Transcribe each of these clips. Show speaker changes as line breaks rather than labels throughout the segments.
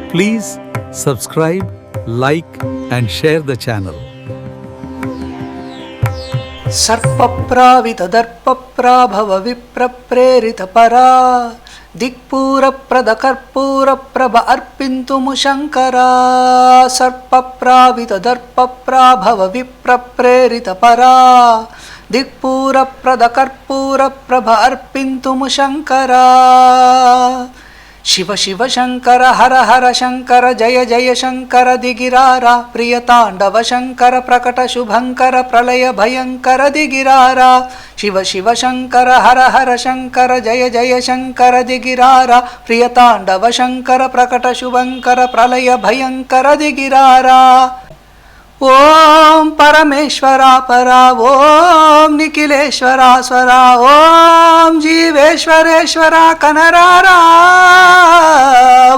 Please subscribe, like and share the channel.
सर्पप्रावित दर्पप्राभव विप्रप्रेरित परा दिक्पूरप्रद कर्पूर प्रभ अर्पिन्तुमु शङ्करा सर्पप्रावित दर्पप्राभव विप्रप्रेरित परा दिक्पूरप्रद कर्पूर प्रभ अर्पिन्तुमु शङ्करा शिव शिव शंकर हर हर शंकर जय जय शंकर दिगिरारा प्रियतांडव शंकर प्रकट शुभंकर प्रलय भयंकर दिगिरारा शिव शिव शंकर हर हर शंकर जय जय शंकर दिगिरारा प्रियतांडव शंकर प्रकट शुभंकर प्रलय भयंकर दिगिरारा ओम परमेश्वरा परा ओम निखिलेश्वरा स्वरा ओम जीवेश्वरेश्वरा कनरारा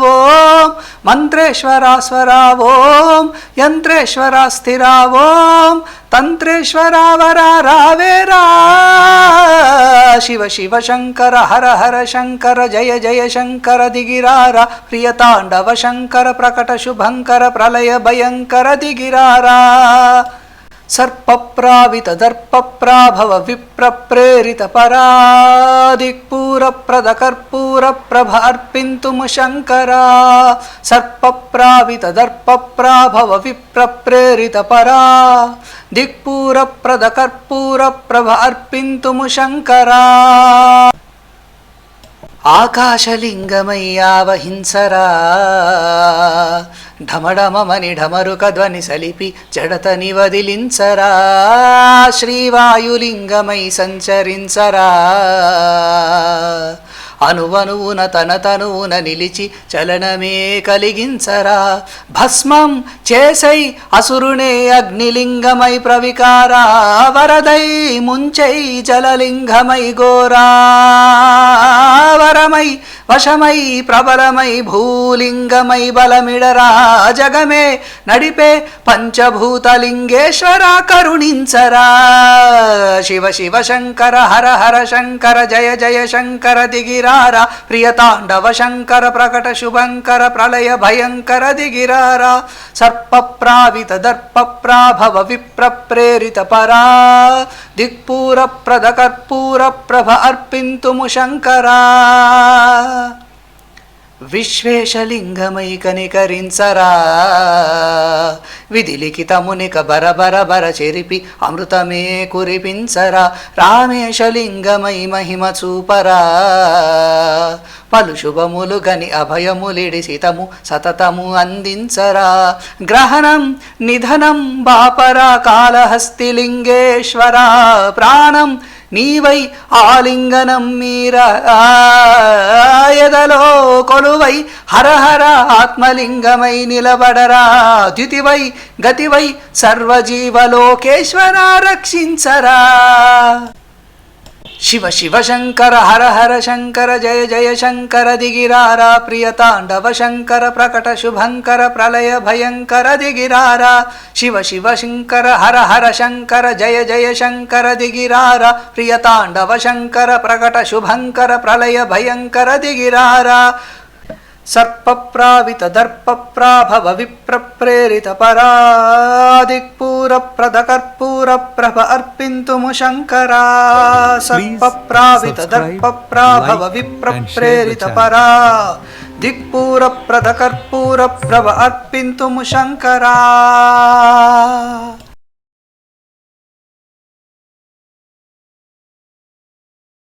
ओम मंत्रेश्वरा स्वरा ओम यंत्रेश्वरा स्थिरा ओम तंत्रेश्वरा वरा रावेरा शिव शिव शंकर हर हर शंकर जय जय शंकर दिगिरारा प्रियतांडव शंकर प्रकट शुभंकर प्रलय भयंकर दिगिरारा सर्पप्रावित दर्पप्राभव विप्रप्रेरित परा दिक्पूरप्रद कर्पूर प्रभ अर्पिन्तुमु शंकरा सर्पप्रावित दर्पप्राभव विप्रप्रेरित परा दिक्पूरप्रद कर्पूर प्रभ अर्पिन्तुमु शंकरा ఆకాశలింగమయ్యావహింసరా ఢమఢమమని ఢమరుక ధ్వని సలిపి జడతని వదిలించరా శ్రీవాయులింగమై సంచరించరా అనువనువున తన తనువున నిలిచి చలనమే కలిగించరా భస్మం చేసై అసురునే అగ్నిలింగమై ప్రవికారా వరదై ముంచై జలలింగమై ఘోరా వరమై వశమై ప్రబలమై భూలింగమై బలమిడరా జగమే నడిపే పంచభూతలింగేశ్వర కరుణించరా శివ శివ శంకర హర హర శంకర జయ జయ శంకర దిగిరారా ప్రియతాండవ శంకర ప్రకట శుభంకర ప్రళయ భయంకర దిగిరారా సర్పప్రావిత దర్పప్రాభవ విప్రప్రేరిత పరా దిక్పూరప్రద కర్పూర ప్రభ అర్పింతుము శంకరా విశ్వేశలింగమై కనికరించరా విధిలిఖితమునిక బరబర బర చెరిపి అమృతమే కురిపించరా రామేశలింగమై మహిమ చూపరా పలు శుభములు గని అభయములిడి సితము సతతము అందించరా గ్రహణం నిధనం బాపరా కాళహస్తిలింగేశ్వరా ప్రాణం నీవై ఆలింగనం మీరా ఎదలో కొలువై హరహర ఆత్మలింగమై నిలబడరా ద్యుతివై గతివై సర్వజీవలోకేశ్వర రక్షించరా శివ శివ శంకర హర హర శంకర జయ జయ శంకర దిగిరారా ప్రియతాండవ శంకర ప్రకట శుభంకర ప్రళయ భయంకర దిగిరారా శివ శివ శంకర హర హర శంకర జయ జయ శంకర దిగిరారా ప్రియతాండవ శంకర ప్రకట శుభంకర ప్రళయ భయంకర దిగిరారా సర్పప్రావిత దర్పప్రాభవ విప్రప్రేరిత పరా దిక్పూరప్రద కర్పూర ప్రభ అర్పింతుము శంకరా సర్పప్రావిత దర్పప్రాభవ విప్రప్రేరిత పరా దిక్పూరప్రద కర్పూర ప్రభ అర్పింతుము శంకరా